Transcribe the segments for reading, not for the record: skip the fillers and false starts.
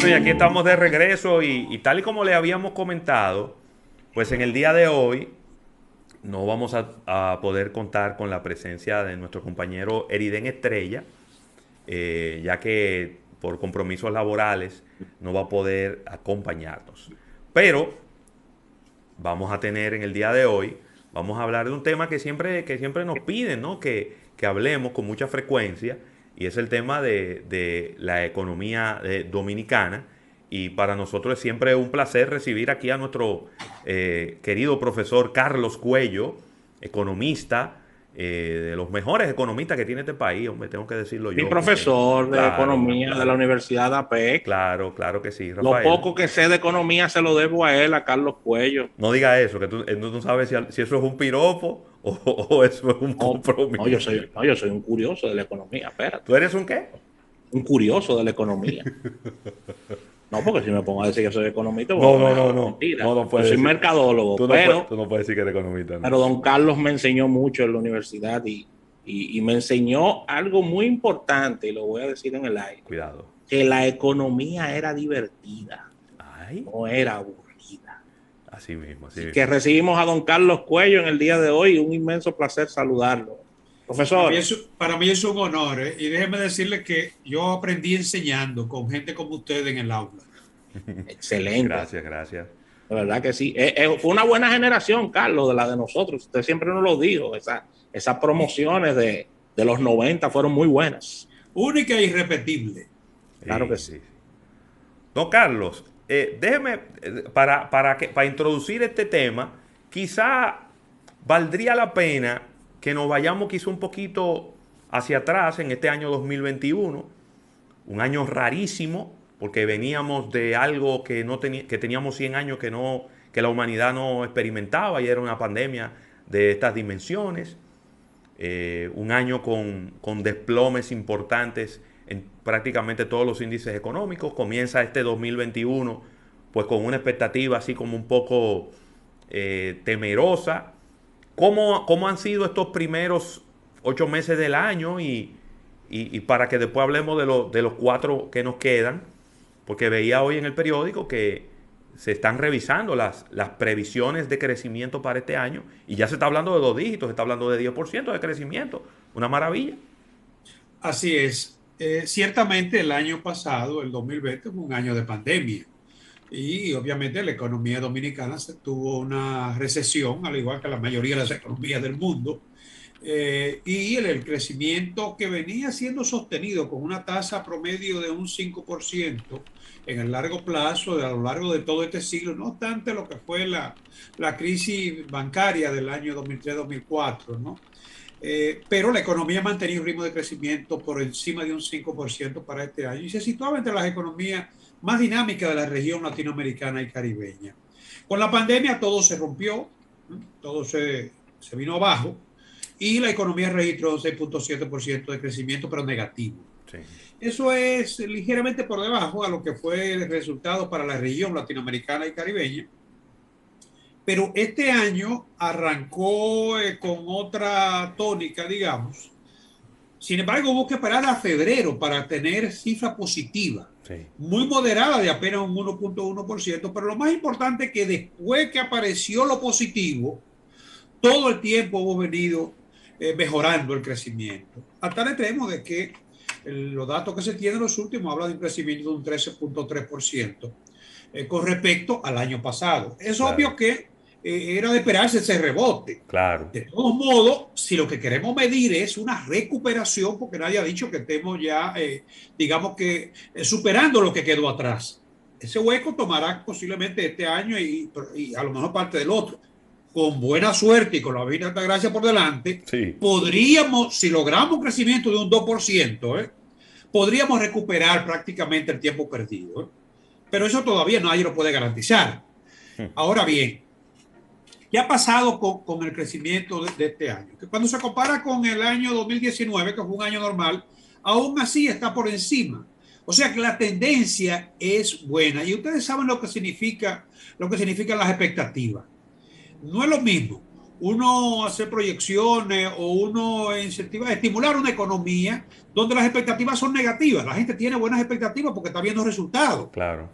Bueno, y aquí estamos de regreso y tal y como le habíamos comentado, pues en el día de hoy no vamos a poder contar con la presencia de nuestro compañero Eriden Estrella, ya que por compromisos laborales no va a poder acompañarnos. Pero vamos a tener en el día de hoy, vamos a hablar de un tema que siempre nos piden, ¿no? Que hablemos con mucha frecuencia, y es el tema de la economía dominicana. Y para nosotros es siempre un placer recibir aquí a nuestro querido profesor Carlos Cuello, economista, de los mejores economistas que tiene este país, hombre, tengo que decirlo Mi yo, porque profesor de claro, economía de la claro, Universidad de APEC. claro, claro que sí, Lo Rafael. poco que sé de economía se lo debo a él, a Carlos Cuello. No diga eso, que tú no sabes si eso es un piropo o eso es un No, no, yo compromiso. soy, no, yo soy un curioso de la economía, espérate. ¿Tú eres un qué? Un curioso de la economía. No, porque si me pongo a decir que soy economista, bueno, No, me no, no, hablo no. mentira. No, no Yo puedes soy decir. mercadólogo, Tú no puedes decir que eres economista, no. pero don Carlos me enseñó mucho en la universidad y me enseñó algo muy importante, y lo voy a decir en el aire, Cuidado. que la economía era divertida, Ay, no era aburrida. así mismo, así Así que mismo. recibimos a don Carlos Cuello en el día de hoy. Un inmenso placer saludarlo. Profesor, Para mí es un honor, ¿eh? Y déjeme decirle que yo aprendí enseñando con gente como usted en el aula. excelente. Gracias, gracias. De verdad que sí. Fue una buena generación, Carlos, de la de nosotros. Usted siempre nos lo dijo. Esas promociones de los 90 fueron muy buenas. Única e irrepetible. Claro que Sí, sí, sí. sí. Don Carlos, déjeme, para introducir este tema, quizá valdría la pena que nos vayamos quizá un poquito hacia atrás en este año 2021, un año rarísimo, porque veníamos de algo que teníamos 100 años que la humanidad no experimentaba, y era una pandemia de estas dimensiones. Un año con desplomes importantes en prácticamente todos los índices económicos. Comienza este 2021 pues con una expectativa así como un poco temerosa. ¿Cómo han sido estos primeros 8 meses del año? Y para que después hablemos de los 4 que nos quedan, porque veía hoy en el periódico que se están revisando las previsiones de crecimiento para este año, y ya se está hablando de 2 dígitos, se está hablando de 10% de crecimiento. Una maravilla. Así es. Ciertamente el año pasado, el 2020, fue un año de pandemia. Y obviamente la economía dominicana tuvo una recesión, al igual que la mayoría de las economías del mundo. Y el crecimiento que venía siendo sostenido con una tasa promedio de un 5% en el largo plazo, a lo largo de todo este siglo, no obstante lo que fue la crisis bancaria del año 2003-2004, ¿no? Pero la economía mantenía un ritmo de crecimiento por encima de un 5% para este año y se situaba entre las economías más dinámicas de la región latinoamericana y caribeña. Con la pandemia todo se rompió, ¿no? Todo se vino abajo y la economía registró un 6.7% de crecimiento, pero negativo. Sí. Eso es ligeramente por debajo a lo que fue el resultado para la región latinoamericana y caribeña, pero este año arrancó con otra tónica, digamos. Sin embargo, hubo que esperar a febrero para tener cifra positiva, Sí. muy moderada de apenas un 1.1%, pero lo más importante es que después que apareció lo positivo, todo el tiempo hemos venido mejorando el crecimiento, a tal extremo de que los datos que se tienen los últimos hablan de un crecimiento de un 13.3% con respecto al año pasado. Es Claro, obvio que era de esperarse ese rebote. claro. De todos modos, si lo que queremos medir es una recuperación, porque nadie ha dicho que estemos ya, digamos que, superando lo que quedó atrás. Ese hueco tomará posiblemente este año y a lo mejor parte del otro. Con buena suerte y con la vida de gracia por delante, Sí. podríamos, si logramos un crecimiento de un 2%, podríamos recuperar prácticamente el tiempo perdido. Pero eso todavía nadie lo puede garantizar. Ahora bien, ¿qué ha pasado con el crecimiento de este año? Que cuando se compara con el año 2019, que fue un año normal, aún así está por encima. O sea que la tendencia es buena. Y ustedes saben lo que significan las expectativas. No es lo mismo uno hacer proyecciones o uno incentivar, estimular una economía donde las expectativas son negativas. La gente tiene buenas expectativas porque está viendo resultados. Claro.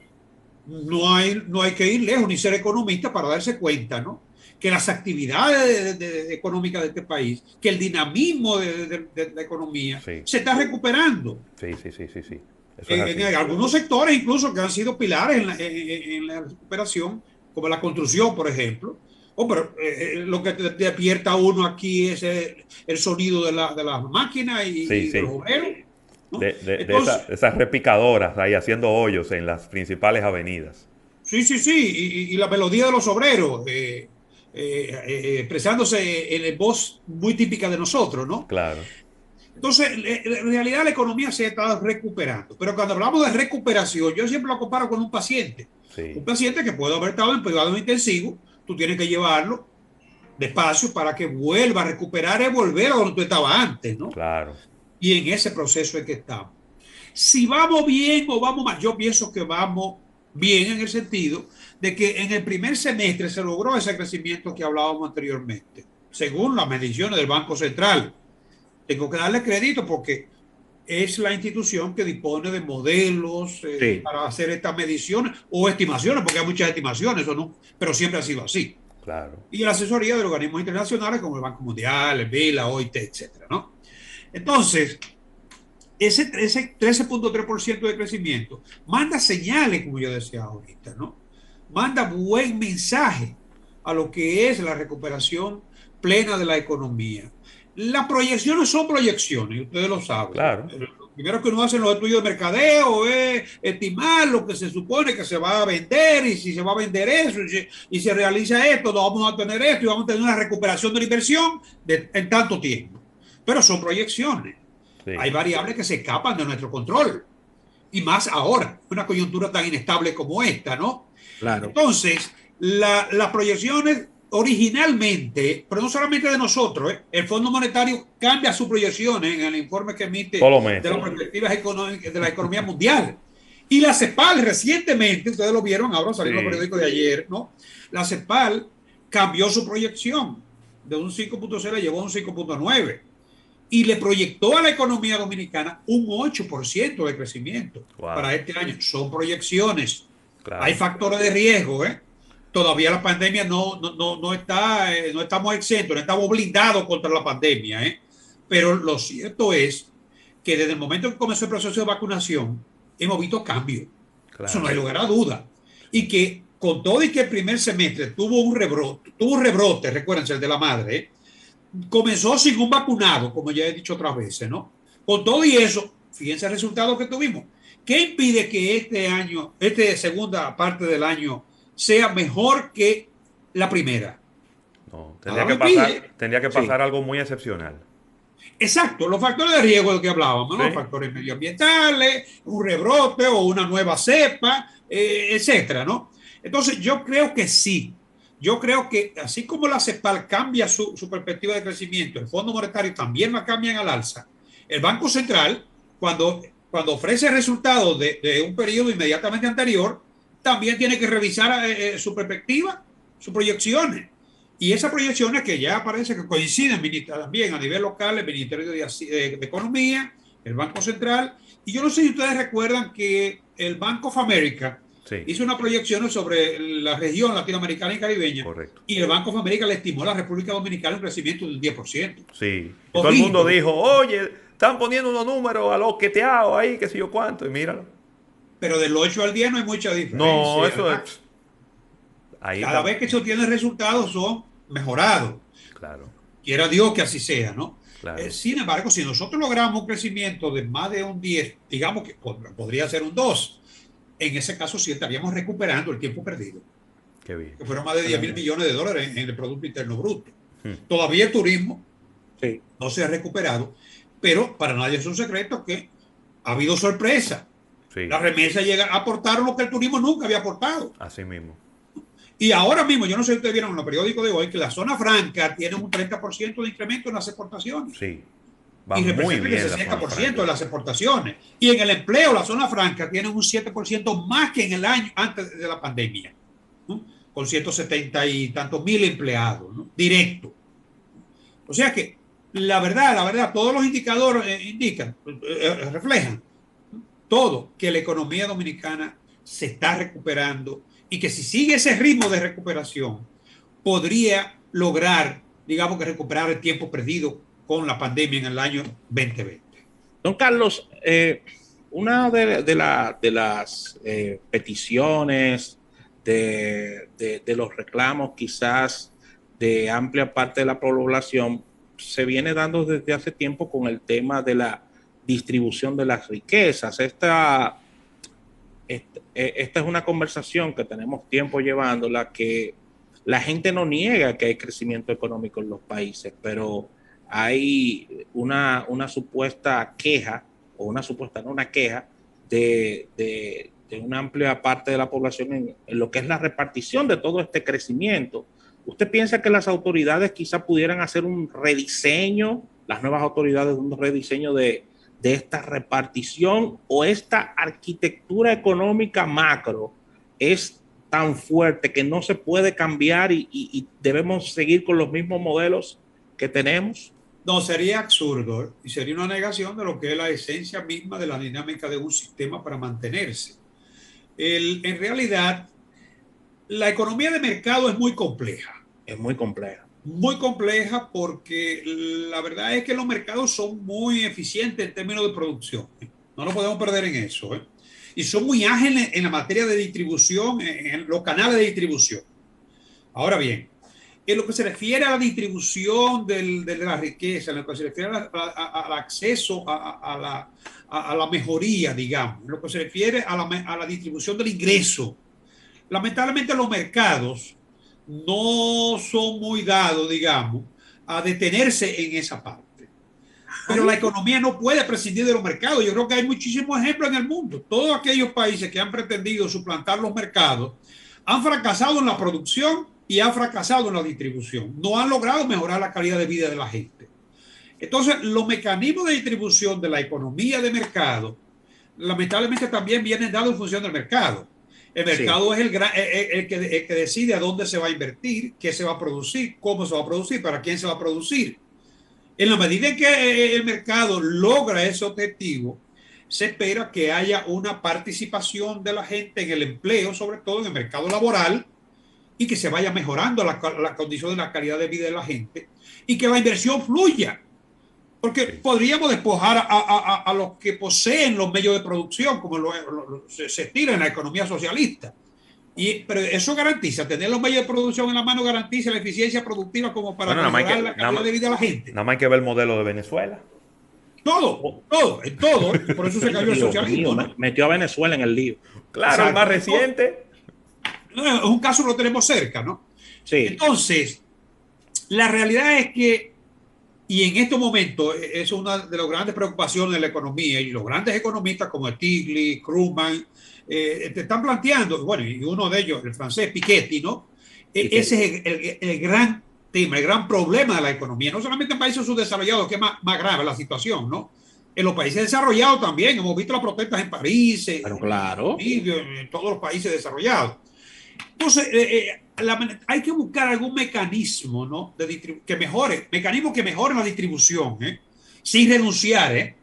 No hay que ir lejos ni ser economista para darse cuenta, ¿no? Que las actividades económicas de este país, que el dinamismo de la economía Sí. se está recuperando. Sí. Eso es así. En algunos sectores incluso que han sido pilares en la recuperación, como la construcción, por ejemplo. Pero lo que te despierta a uno aquí es el sonido de las máquinas y de los obreros, ¿no? Entonces, Esas repicadoras ahí haciendo hoyos en las principales avenidas. sí, y la melodía de los obreros, expresándose en voz muy típica de nosotros, ¿no? Claro. Entonces, en realidad la economía se está recuperando, pero cuando hablamos de recuperación, yo siempre lo comparo con un paciente. Sí. Un paciente que puede haber estado en cuidados intensivos, tú tienes que llevarlo despacio para que vuelva a recuperar y volver a donde tú estabas antes, ¿no? Claro. Y en ese proceso es que estamos. Si vamos bien o vamos mal, yo pienso que vamos bien en el sentido de que en el primer semestre se logró ese crecimiento que hablábamos anteriormente, según las mediciones del Banco Central. Tengo que darle crédito porque es la institución que dispone de modelos Sí. para hacer estas mediciones o estimaciones, porque hay muchas estimaciones, ¿o no? Pero siempre ha sido así. Claro. Y la asesoría de organismos internacionales como el Banco Mundial, el BID, la OIT, etcétera, ¿no? Entonces, ese 13.3% de crecimiento manda señales, como yo decía ahorita, ¿no? Manda buen mensaje a lo que es la recuperación plena de la economía. Las proyecciones son proyecciones, ustedes lo saben. Claro. Lo primero que uno hace en los estudios de mercadeo es estimar lo que se supone que se va a vender y si se va a vender eso y se realiza esto, vamos a tener esto y vamos a tener una recuperación de la inversión en tanto tiempo. Pero son proyecciones. Sí. Hay variables que se escapan de nuestro control. Y más ahora, una coyuntura tan inestable como esta, ¿no? Claro. Entonces, las proyecciones originalmente, pero no solamente de nosotros, el Fondo Monetario cambia sus proyecciones en el informe que emite de las perspectivas económicas de la economía mundial. Y la CEPAL recientemente, ustedes lo vieron, ahora salió en los periódicos de ayer, ¿no? La CEPAL cambió su proyección de un 5.0, llegó a un 5.9 y le proyectó a la economía dominicana un 8% de crecimiento para este año. Son proyecciones. Claro. Hay factores de riesgo, ¿eh? Todavía la pandemia no estamos exentos, no estamos blindados contra la pandemia, ¿eh? Pero lo cierto es que desde el momento que comenzó el proceso de vacunación hemos visto cambios. Claro. Eso no hay lugar a duda. Y que con todo y que el primer semestre tuvo un rebrote, recuérdense, el de la madre, ¿eh? Comenzó sin un vacunado, como ya he dicho otras veces, ¿no? Con todo y eso, fíjense el resultado que tuvimos. ¿Qué impide que este año, esta segunda parte del año, sea mejor que la primera? No, tendría que pasar algo muy excepcional. Exacto, los factores de riesgo de los que hablábamos, ¿no? Los factores medioambientales, un rebrote o una nueva cepa, etcétera, ¿no? Entonces, yo creo que sí. Yo creo que así como la CEPAL cambia su perspectiva de crecimiento, el Fondo Monetario también la cambian al alza. El Banco Central, cuando ofrece resultados de un periodo inmediatamente anterior, también tiene que revisar su perspectiva, sus proyecciones. Y esas proyecciones que ya parece que coinciden también a nivel local, el Ministerio de Economía, el Banco Central. Y yo no sé si ustedes recuerdan que el Bank of America hizo una proyección sobre la región latinoamericana y caribeña. Correcto. Y el Banco of America le estimó a la República Dominicana un crecimiento del 10%. Sí. Todo el mundo dijo, oye, están poniendo unos números a los queteados ahí, qué sé yo cuánto, y míralo. Pero del 8 al 10 no hay mucha diferencia. No, eso es. Cada vez que se obtienen resultados son mejorados. Claro. Quiera Dios que así sea, ¿no? Claro. Sin embargo, si nosotros logramos un crecimiento de más de un 10, digamos que podría ser un 2, en ese caso sí estaríamos recuperando el tiempo perdido. Qué bien. Que fueron más de 10 mil millones de dólares en el Producto Interno Bruto. Todavía el turismo no se ha recuperado, pero para nadie es un secreto que ha habido sorpresa. La remesa llega a aportar lo que el turismo nunca había aportado. Así mismo. Y ahora mismo, yo no sé si ustedes vieron en los periódicos de hoy que la zona franca tiene un 30% de incremento en las exportaciones. Sí. Va y representa el 60% de las exportaciones. Y en el empleo, la zona franca tiene un 7% más que en el año antes de la pandemia, ¿no? Con 170 y tantos mil empleados, ¿no? Directo. O sea que la verdad, todos los indicadores indican, reflejan todo que la economía dominicana se está recuperando y que si sigue ese ritmo de recuperación, podría lograr, digamos que recuperar el tiempo perdido con la pandemia en el año 2020. Don Carlos, una de las peticiones, de los reclamos quizás de amplia parte de la población, se viene dando desde hace tiempo con el tema de la distribución de las riquezas. Esta es una conversación que tenemos tiempo llevándola, que la gente no niega que hay crecimiento económico en los países, pero hay una supuesta queja, o una supuesta, no una queja, de una amplia parte de la población en lo que es la repartición de todo este crecimiento. ¿Usted piensa que las autoridades quizá pudieran hacer un rediseño, las nuevas autoridades, un rediseño de esta repartición, o esta arquitectura económica macro es tan fuerte que no se puede cambiar y debemos seguir con los mismos modelos que tenemos? No, sería absurdo y sería una negación de lo que es la esencia misma de la dinámica de un sistema para mantenerse. En realidad, la economía de mercado es muy compleja. Es muy compleja. Muy compleja porque la verdad es que los mercados son muy eficientes en términos de producción. No nos podemos perder en eso. Y son muy ágiles en la materia de distribución, en los canales de distribución. Ahora bien, en lo que se refiere a la distribución de la riqueza, en lo que se refiere al acceso a la mejoría, digamos, en lo que se refiere a la distribución del ingreso, lamentablemente los mercados no son muy dados, digamos, a detenerse en esa parte. Pero la economía no puede prescindir de los mercados. Yo creo que hay muchísimos ejemplos en el mundo. Todos aquellos países que han pretendido suplantar los mercados han fracasado en la producción y han fracasado en la distribución. No han logrado mejorar la calidad de vida de la gente. Entonces, los mecanismos de distribución de la economía de mercado, lamentablemente también vienen dados en función del mercado. El mercado es el que decide a dónde se va a invertir, qué se va a producir, cómo se va a producir, para quién se va a producir. En la medida en que el mercado logra ese objetivo, se espera que haya una participación de la gente en el empleo, sobre todo en el mercado laboral, y que se vaya mejorando la condición de la calidad de vida de la gente y que la inversión fluya. Porque podríamos despojar a los que poseen los medios de producción, como se estila en la economía socialista. Pero eso garantiza, tener los medios de producción en la mano garantiza la eficiencia productiva como para mejorar la calidad de vida de la gente. Nada más hay que ver el modelo de Venezuela. Todo, en todo. Por eso se cayó el socialismo. ¿No? Metió a Venezuela en el lío. Claro, exacto. El más reciente. Es un caso que lo tenemos cerca, ¿no? Sí. Entonces, la realidad es que, y en estos momentos, es una de las grandes preocupaciones de la economía, y los grandes economistas como Stiglitz, Krugman, te están planteando, bueno, y uno de ellos, el francés Piketty, ¿no? Ese es el gran tema, el gran problema de la economía, no solamente en países subdesarrollados, que es más grave la situación, ¿no? En los países desarrollados también, hemos visto las protestas en París, pero claro, en todos los países desarrollados. Entonces, hay que buscar algún mecanismo, ¿no? Que mejore la distribución, sin renunciar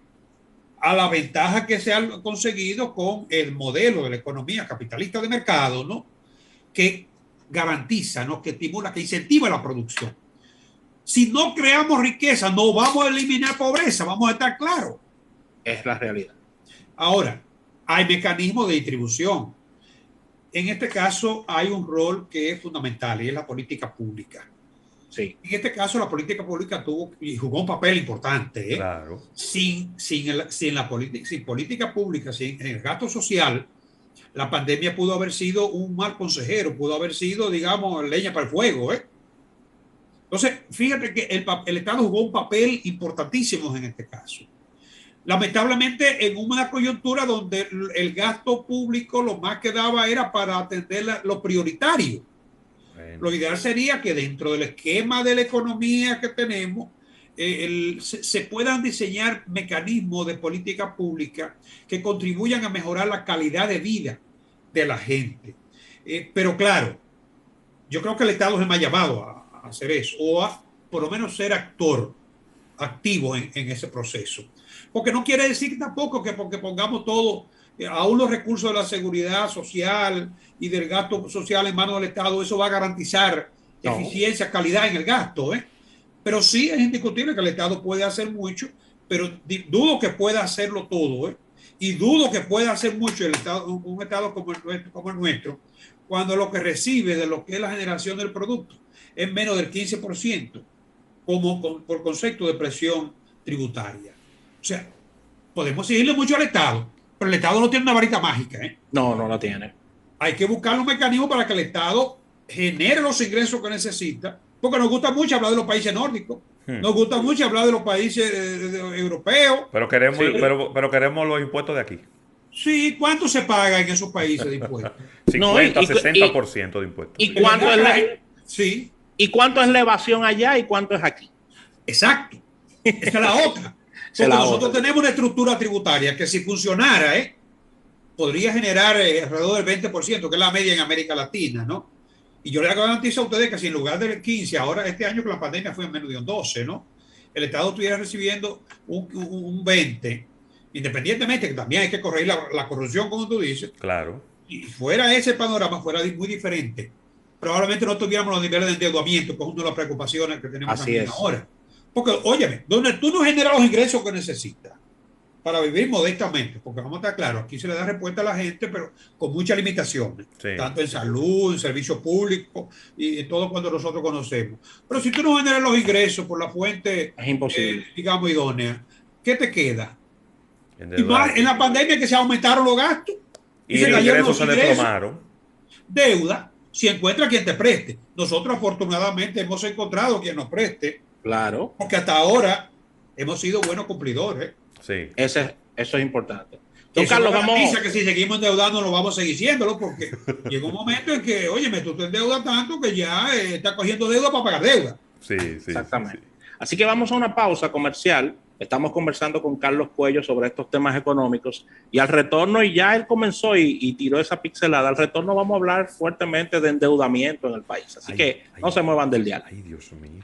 a la ventaja que se ha conseguido con el modelo de la economía capitalista de mercado, ¿no? Que garantiza, ¿no? Que estimula, que incentiva la producción. Si no creamos riqueza, no vamos a eliminar pobreza, vamos a estar claros. Es la realidad. Ahora, hay mecanismos de distribución. En este caso hay un rol que es fundamental y es la política pública. Sí. En este caso la política pública jugó un papel importante. Claro. Sin política pública, sin el gasto social, la pandemia pudo haber sido un mal consejero, pudo haber sido, digamos, leña para el fuego. Entonces, fíjate que el Estado jugó un papel importantísimo en este caso. Lamentablemente, en una coyuntura donde el gasto público lo más que daba era para atender lo prioritario. Bueno. Lo ideal sería que dentro del esquema de la economía que tenemos, se puedan diseñar mecanismos de política pública que contribuyan a mejorar la calidad de vida de la gente. Pero claro, yo creo que el Estado es el más llamado a hacer eso, o a por lo menos ser actor activo en ese proceso. Porque no quiere decir tampoco que porque pongamos todo, aún los recursos de la seguridad social y del gasto social en manos del Estado, eso va a garantizar eficiencia, calidad en el gasto, ¿eh? Pero sí es indiscutible que el Estado puede hacer mucho, pero dudo que pueda hacerlo todo, ¿eh? Y dudo que pueda hacer mucho el Estado, un Estado como el nuestro, cuando lo que recibe de lo que es la generación del producto es menos del 15%, por concepto de presión tributaria. O sea, podemos exigirle mucho al Estado, pero el Estado no tiene una varita mágica, ¿eh? No, no la tiene. Hay que buscar un mecanismo para que el Estado genere los ingresos que necesita, porque nos gusta mucho hablar de los países nórdicos, nos gusta mucho hablar de los países europeos. Pero queremos, sí. pero queremos los impuestos de aquí. Sí, ¿cuánto se paga en esos países de impuestos? 50, 60% de impuestos. ¿Y cuánto es sí. ¿Y cuánto es la evasión allá y cuánto es aquí? Exacto. Esa es la otra. Porque nosotros tenemos una estructura tributaria que si funcionara, podría generar alrededor del 20%, que es la media en América Latina, ¿no? Y yo le garantizo a ustedes que si en lugar del 15, ahora este año con la pandemia fue en menos de un 12, ¿no? El Estado estuviera recibiendo un 20, independientemente que también hay que corregir la corrupción, como tú dices. Claro. Y fuera ese panorama, fuera muy diferente. Probablemente no tuviéramos los niveles de endeudamiento, que es una de las preocupaciones que tenemos también ahora. Porque, óyeme, donde tú no generas los ingresos que necesitas para vivir modestamente, porque vamos a estar claros, aquí se le da respuesta a la gente, pero con muchas limitaciones, tanto en salud, en servicios públicos y en todo cuanto nosotros conocemos. Pero si tú no generas los ingresos por la fuente, es imposible. Digamos, idónea, ¿qué te queda? Y más en la pandemia que se aumentaron los gastos y se cayeron los ingresos, se desplomaron. Deuda, si encuentra quien te preste. Nosotros afortunadamente hemos encontrado quien nos preste. Claro. Porque hasta ahora hemos sido buenos cumplidores. Sí. Eso es importante. Don Carlos, vamos. Que si seguimos endeudando, nos vamos a seguir siéndolo, porque llega un momento en que, óyeme, tú te endeudas tanto que ya estás cogiendo deuda para pagar deuda. Sí, sí. Exactamente. Sí. Así que vamos a una pausa comercial. Estamos conversando con Carlos Cuello sobre estos temas económicos y al retorno, y ya él comenzó y tiró esa pixelada, al retorno vamos a hablar fuertemente de endeudamiento en el país. Así que no se muevan del diálogo. Ay, Dios mío.